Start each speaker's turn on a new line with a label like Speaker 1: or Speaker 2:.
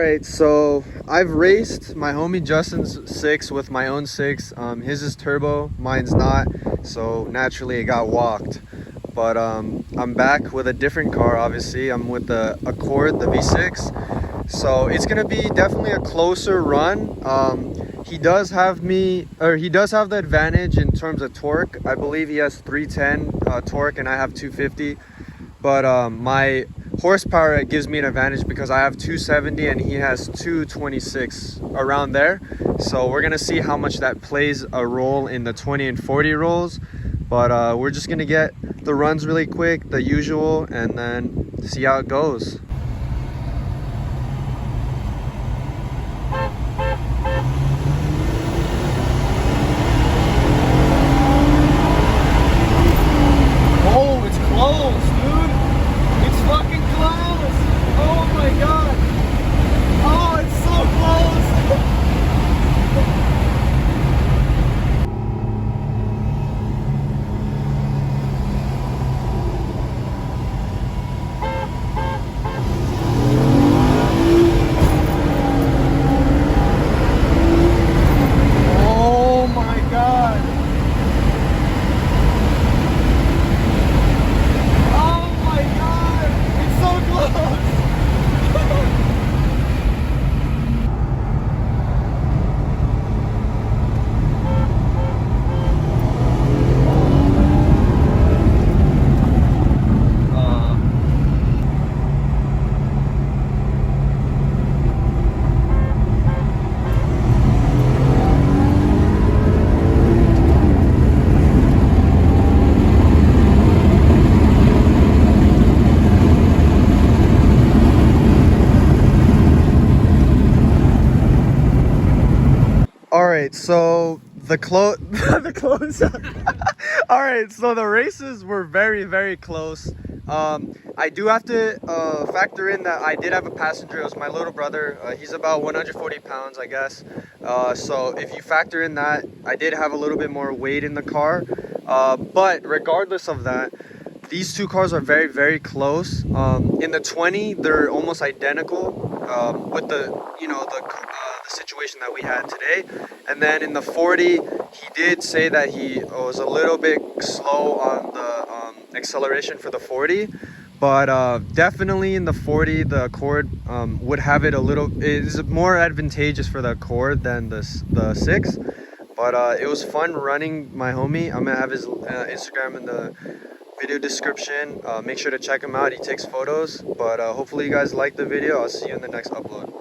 Speaker 1: Alright, so I've raced my homie Justin's 6 with my own 6. His is turbo, mine's not, so naturally it got walked. But I'm back with a different car, obviously. I'm with the Accord, the V6. So it's gonna be definitely a closer run. He does have the advantage in terms of torque. I believe he has 310 torque and I have 250. But my horsepower, it gives me an advantage because I have 270 and he has 226, around there. So we're gonna see how much that plays a role in the 20 and 40 rolls. But we're just gonna get the runs really quick, the usual, and then see how it goes. Oh, it's close, dude. It's fucking close. Oh my god. Oh, it's so close. Oh my god. Oh my god. It's so close. Alright, so the close. Alright, so the races were very, very close. I do have to factor in that I did have a passenger. It was my little brother. He's about 140 pounds, I guess. So if you factor in that, I did have a little bit more weight in the car. But regardless of that, these two cars are very, very close. In the 20, they're almost identical with the situation that we had today. And then in the 40, he did say that he was a little bit slow on the acceleration for the 40. But definitely in the 40, the Accord would have it is more advantageous for the Accord than the 6. But it was fun running my homie. I'm gonna have his Instagram in the video description. Make sure to check him out. He takes photos. But hopefully you guys like the video. I'll see you in the next upload.